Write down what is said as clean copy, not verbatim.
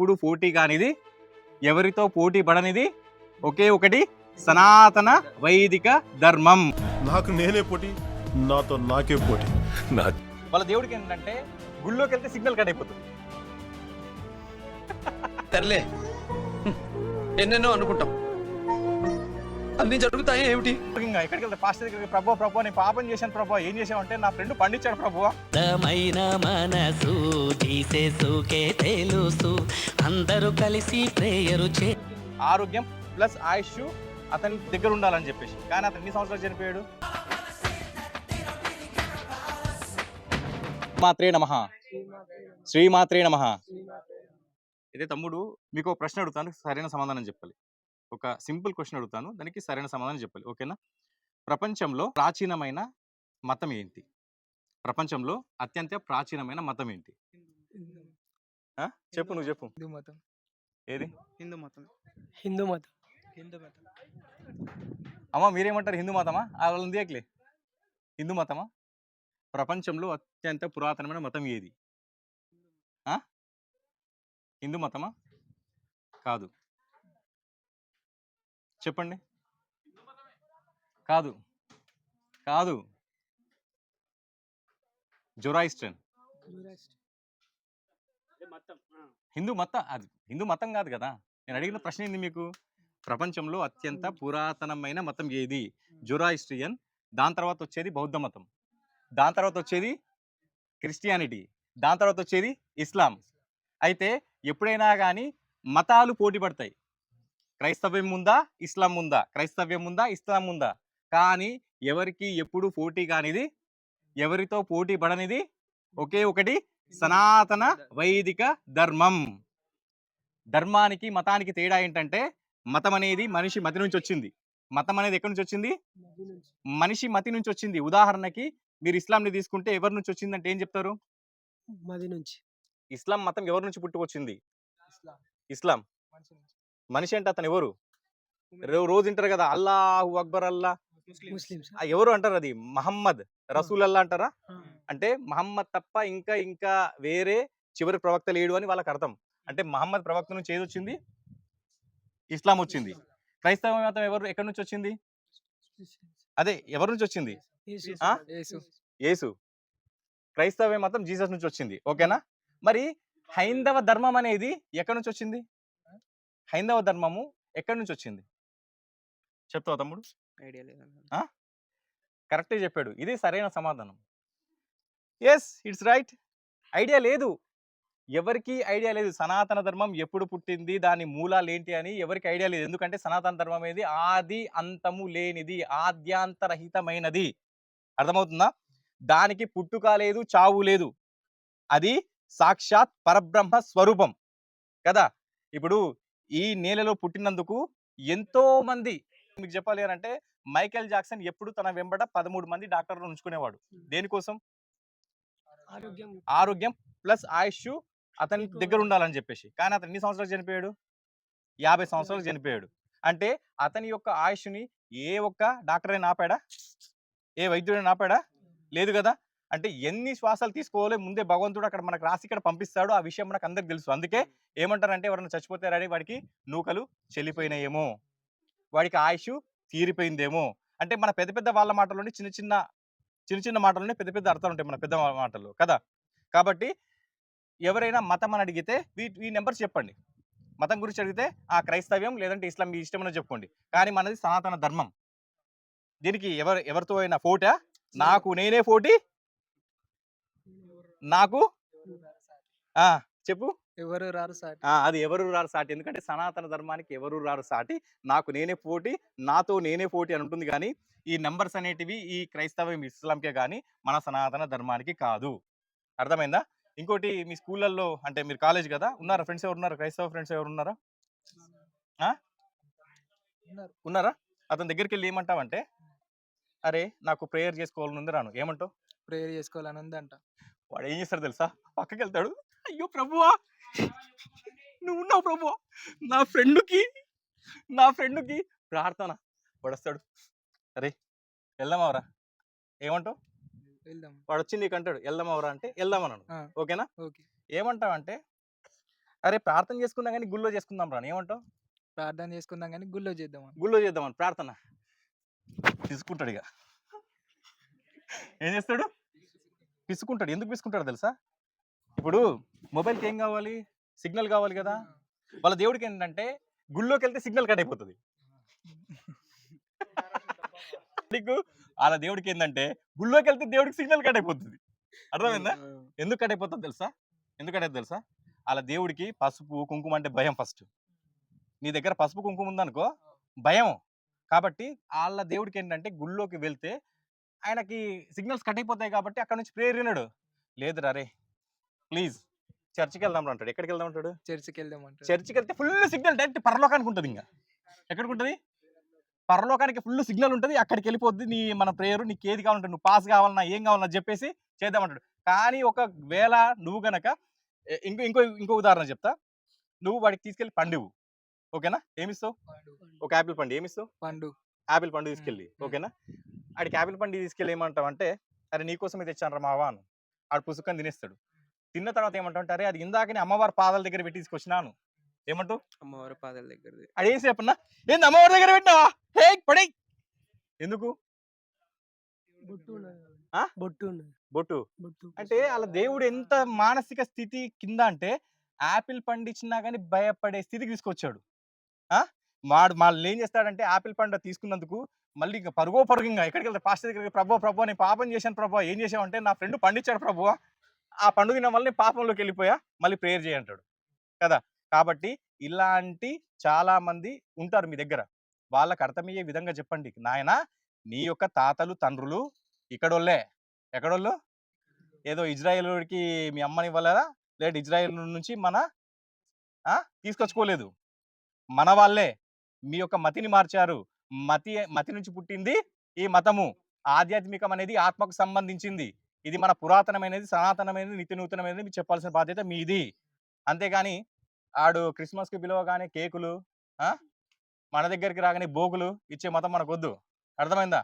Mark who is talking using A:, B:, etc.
A: ఎప్పుడు పోటీ కానిది, ఎవరితో పోటీ పడనిది ఒకే ఒకటి సనాతన వైదిక ధర్మం.
B: నాకు నేనే పోటీ, నాతో నాకే పోటీ.
A: వాళ్ళ దేవుడికి ఏంటంటే గుళ్ళోకి వెళ్తే సిగ్నల్ కట్ అయిపోతుంది.
C: తెరలే ఎన్నెన్నో అనుకుంటాం, అన్ని జరుగుతాయి ఏమిటి?
A: ఇంకా ఎక్కడికి వెళ్తే పాస్టర్ దగ్గరికి, ప్రభు నేను పాపం చేశాను ప్రభు, ఏం చేసావంటే నా ఫ్రెండ్ పండించాడు ప్రభు.
D: మనసు తీసేసుకే తెలుసు, అందరూ కలిసి ప్రేయరు చే.
A: ఆరోగ్యం ప్లస్ ఆయుష్ అతని దగ్గర ఉండాలని చెప్పేసి, కానీ అతను ఎన్ని సంవత్సరాలు చనిపోయాడు? మాత్రే నమః, శ్రీమాత్రే నమః. అయితే తమ్ముడు మీకు ఒక ప్రశ్న అడుగుతాను, సరైన సమాధానం చెప్పాలి. ఒక సింపుల్ క్వశ్చన్ అడుగుతాను, దానికి సరైన సమాధానం చెప్పాలి, ఓకేనా? ప్రపంచంలో ప్రాచీనమైన మతం ఏంటి? ప్రపంచంలో అత్యంత ప్రాచీనమైన మతం ఏంటి? చెప్పు, నువ్వు చెప్పు.
E: హిందూ మతం.
A: ఏది?
E: హిందూ మతం. హిందూ మతం. హిందూ మతం.
A: అమ్మా మీరేమంటారు? హిందూ మతమా? వాళ్ళని దేకలే, హిందూ మతమా? ప్రపంచంలో అత్యంత పురాతనమైన మతం ఏది? హిందూ మతమా? కాదు, చెప్పండి. కాదు కాదు, జొరాయిస్ట్రియన్. హిందూ మతం, అది హిందూ మతం కాదు కదా. నేను అడిగిన ప్రశ్న ఏంది మీకు? ప్రపంచంలో అత్యంత పురాతనమైన మతం ఏది? జొరాయిస్ట్రియన్. దాని తర్వాత వచ్చేది బౌద్ధ మతం, దాని తర్వాత వచ్చేది క్రిస్టియానిటీ, దాని తర్వాత వచ్చేది ఇస్లాం. అయితే ఎప్పుడైనా కానీ మతాలు పోటీ పడతాయి. క్రైస్తవ్యం ఉందా, ఇస్లాం ఉందా? క్రైస్తవ్యం ఉందా, ఇస్లాం ఉందా? కానీ ఎవరికి ఎప్పుడు పోటీ కానిది, ఎవరితో పోటీ పడనిది ఒకే ఒకటి సనాతన వైదిక ధర్మం. ధర్మానికి మతానికి తేడా ఏంటంటే, మతం అనేది మనిషి మతి నుంచి వచ్చింది. మతం అనేది ఎక్కడి నుంచి వచ్చింది? మనిషి మతి నుంచి వచ్చింది. ఉదాహరణకి మీరు ఇస్లాంని తీసుకుంటే ఎవరి నుంచి వచ్చిందంటే ఏం చెప్తారు?
E: మది నుంచి.
A: ఇస్లాం మతం ఎవరి నుంచి పుట్టుకొచ్చింది? ఇస్లాం. మనిషి అంటే అతను ఎవరు? రోజు వింటారు కదా, అల్లాహు అక్బర్, అల్లా.
E: ముస్లిమ్స్.
A: ఎవరు అంటారు? అది మహమ్మద్ రసూల్ అల్లా అంటారా? అంటే మహమ్మద్ తప్ప ఇంకా ఇంకా వేరే చివరి ప్రవక్త లేడు అని వాళ్ళకి అర్థం. అంటే మహమ్మద్ ప్రవక్త నుంచి ఏది వచ్చింది? ఇస్లాం వచ్చింది. క్రైస్తవ మతం ఎవరు ఎక్కడి నుంచి వచ్చింది? అదే ఎవరి నుంచి వచ్చింది? యేసు. క్రైస్తవ మతం జీసస్ నుంచి వచ్చింది, ఓకేనా? మరి హైందవ ధర్మం అనేది ఎక్కడి నుంచి వచ్చింది? హైందవ ధర్మము ఎక్కడి నుంచి వచ్చింది చెప్తావు తమ్ముడు?
E: ఐడియా లేదు.
A: కరెక్టే చెప్పాడు, ఇది సరైన సమాధానం. Yes, it's right. ఐడియా లేదు, ఎవరికి ఐడియా లేదు. సనాతన ధర్మం ఎప్పుడు పుట్టింది, దాని మూలాలు ఏంటి అని ఎవరికి ఐడియా లేదు. ఎందుకంటే సనాతన ధర్మం అనేది ఆది అంతము లేనిది, ఆద్యాంతరహితమైనది. అర్థమవుతుందా? దానికి పుట్టుక లేదు, చావు లేదు. అది సాక్షాత్ పరబ్రహ్మ స్వరూపం కదా. ఇప్పుడు ఈ నేలలో పుట్టినందుకు ఎంతో మంది, మీకు చెప్పాలి అని అంటే, మైకేల్ జాక్సన్ ఎప్పుడు తన వెంబడ 13 మంది డాక్టర్లు ఉంచుకునేవాడు. దేనికోసం? ఆరోగ్యం ప్లస్ ఆయుష్ అతని దగ్గర ఉండాలని చెప్పేసి. కానీ అతను ఎన్ని సంవత్సరాలు చనిపోయాడు? 50 సంవత్సరాలు చనిపోయాడు. అంటే అతని యొక్క ఆయుష్ని ఏ ఒక్క డాక్టర్ అయినా ఆపాడా? ఏ వైద్యుడైనా ఆపాడా? లేదు కదా. అంటే ఎన్ని శ్వాసాలు తీసుకోవాలో ముందే భగవంతుడు అక్కడ మనకు రాసి ఇక్కడ పంపిస్తాడు. ఆ విషయం మనకు అందరికి తెలుసు. అందుకే ఏమంటారంటే, ఎవరైనా చచ్చిపోతారని వాడికి నూకలు చెల్లిపోయినాయేమో, వాడికి ఆయుష్ తీరిపోయిందేమో. అంటే మన పెద్ద పెద్ద వాళ్ళ మాటల్లోని చిన్న చిన్న మాటల్లోనే పెద్ద పెద్ద అర్థాలు ఉంటాయి మన పెద్ద మాటల్లో కదా. కాబట్టి ఎవరైనా మతం అని అడిగితే ఈ నెంబర్స్ చెప్పండి. మతం గురించి అడిగితే ఆ క్రైస్తవ్యం లేదంటే ఇస్లాం, మీ ఇష్టమని చెప్పుకోండి. కానీ మనది సనాతన ధర్మం. దీనికి ఎవరితో అయినా పోటా? నాకు నేనే పోటీ. నాకు చెప్పు.
E: ఎవరు రారు సాటి.
A: అది ఎవరు రారు సాటి. ఎందుకంటే సనాతన ధర్మానికి ఎవరు రారు సాటి. నాకు నేనే పోటీ, నాతో నేనే పోటీ అని ఉంటుంది. కానీ ఈ నెంబర్స్ అనేటివి ఈ క్రైస్తవం ఇస్లాంకే కానీ మన సనాతన ధర్మానికి కాదు. అర్థమైందా? ఇంకోటి, మీ స్కూళ్ళల్లో అంటే మీరు కాలేజ్ కదా, ఉన్నారా ఫ్రెండ్స్? ఎవరు ఉన్నారు? క్రైస్తవ ఫ్రెండ్స్ ఎవరు ఉన్నారా? ఉన్నారా? అతని దగ్గరికి వెళ్ళి ఏమంటావంటే, అరే నాకు ప్రేయర్ చేసుకోవాలని ఉంది రాను, ఏమంటావు?
E: ప్రేయర్ చేసుకోవాలని ఉంది అంట.
A: వాడు ఏం చేస్తాడు తెలుసా? పక్కకి వెళ్తాడు, అయ్యో ప్రభువా నువ్వు ఉన్నావు ప్రభువా, నా ఫ్రెండ్కి ప్రార్థన. వాడు వస్తాడు, అరే వెళ్దామవరా, ఏమంటావు?
E: వెళ్దాం.
A: వాడు వచ్చి నీకు అంటాడు వెళ్దామవరా అంటే వెళ్దామన్నాను, ఓకేనా?
E: ఓకే.
A: ఏమంటావంటే, అరే ప్రార్థన చేసుకుందాం కానీ గుళ్ళో చేసుకుందాం రా ఏమంటావు?
E: ప్రార్థన చేసుకుందాం కానీ గుళ్ళో చేద్దాం
A: గుళ్ళో చేద్దామని ప్రార్థన పిసుకుంటాడు ఇక. ఏం చేస్తాడు? పిసుకుంటాడు. ఎందుకు పిసుకుంటాడు తెలుసా? ఇప్పుడు మొబైల్కి ఏం కావాలి? సిగ్నల్ కావాలి కదా. వాళ్ళ దేవుడికి ఏంటంటే గుళ్ళోకి వెళ్తే సిగ్నల్ కట్ అయిపోతుంది. నీకు వాళ్ళ దేవుడికి ఏంటంటే గుళ్ళోకి వెళ్తే దేవుడికి సిగ్నల్ కట్ అయిపోతుంది. అర్థమైందా? ఎందుకు కట్ అయిపోతుంది తెలుసా? ఎందుకు కట్ అవుతుంది తెలుసా? వాళ్ళ దేవుడికి పసుపు కుంకుమ అంటే భయం. ఫస్ట్ నీ దగ్గర పసుపు కుంకుమ ఉందనుకో భయం. కాబట్టి వాళ్ళ దేవుడికి ఏంటంటే గుళ్ళోకి వెళ్తే ఆయనకి సిగ్నల్స్ కట్ అయిపోతాయి కాబట్టి అక్కడ నుంచి ప్రేయర్ విన్నాడు. లేదురా రే ప్లీజ్ చర్చికి వెళ్దాం అంటాడు. ఎక్కడికి వెళ్దాం అంటాడు?
E: చర్చికి వెళ్దాం అంటాడు.
A: చర్చికి వెళ్తే ఫుల్ సిగ్నల్ డైరెక్ట్ పరలోకానికి ఉంటుంది. ఇంకా ఎక్కడికి ఉంటుంది? పరలోకానికి ఫుల్ సిగ్నల్ ఉంటుంది. అక్కడికి వెళ్ళిపోద్ది నీ మన ప్రేయర్. నీకు ఏది కావాలంటే నువ్వు పాస్ కావాలన్నా ఏం కావాలన్నా చెప్పేసి చేద్దామంటాడు. కానీ ఒకవేళ నువ్వు గనక ఇంకో ఇంకో ఇంకో ఉదాహరణ చెప్తా. నువ్వు వాడికి తీసుకెళ్ళి పండువు, ఓకేనా? ఏమిస్తావు? ఒక యాపిల్ పండు. ఏమిస్తావు?
E: పండు.
A: యాపిల్ పండు తీసుకెళ్ళి, ఓకేనా? ఆడికి యాపిల్ పండు తీసుకెళ్ళి ఏమంటావు అంటే, అరే నీకోసమే తెచ్చాను రా మావా అని. ఆడు పుసుకొని తినేస్తాడు. తిన్న తర్వాత ఏమంటావు అంటే, అరే అది ఇందాకనే అమ్మవారి పాదాల దగ్గర పెట్టి తీసుకొచ్చినాను. ఏమంటావు?
E: అమ్మవారి పాదాల దగ్గర
A: అది ఏం చెప్పన్నా? ఏంది అమ్మవారి దగ్గర పెట్టినావా? హే పడై. ఎందుకు? ఆ? బొట్టు అంటే వాళ్ళ దేవుడు ఎంత మానసిక స్థితి కింద అంటే యాపిల్ పండు ఇచ్చినా కానీ భయపడే స్థితికి తీసుకొచ్చాడు. వాళ్ళు ఏం చేస్తాడంటే యాపిల్ పండు తీసుకున్నందుకు మళ్ళీ ఇంకా పరుగు ఇంకా ఎక్కడికి వెళ్తారు? పాస్టర్ దగ్గరికి, ప్రభు నేను పాపం చేశాను ప్రభు. ఏం చేసావంటే నా ఫ్రెండ్ పండించాడు ప్రభు, ఆ పండు తిన్న వల్ల నేను పాపంలోకి వెళ్ళిపోయా, మళ్ళీ ప్రేయర్ చేయంటాడు కదా. కాబట్టి ఇలాంటి చాలా మంది ఉంటారు మీ దగ్గర. వాళ్ళకి అర్థమయ్యే విధంగా చెప్పండి. నాయన నీ యొక్క తాతలు తండ్రులు ఇక్కడోళ్ళే. ఎక్కడోళ్ళు? ఏదో ఇజ్రాయేలుకి మీ అమ్మని ఇవ్వలేదా, లేదు ఇజ్రాయేల్ నుంచి మన తీసుకొచ్చుకోలేదు, మన వాళ్ళే మీ యొక్క మతిని మార్చారు. మతి నుంచి పుట్టింది ఈ మతము. ఆధ్యాత్మికం అనేది ఆత్మకు సంబంధించింది. ఇది మన పురాతనమైనది, సనాతనమైనది, నిత్య నూతనమైనది. మీకు చెప్పాల్సిన బాధ్యత మీది. అంతేగాని ఆడు క్రిస్మస్కి పిలవగానే కేకులు, మన దగ్గరికి రాగానే భోగులు ఇచ్చే మతం మనకొద్దు. అర్థమైందా?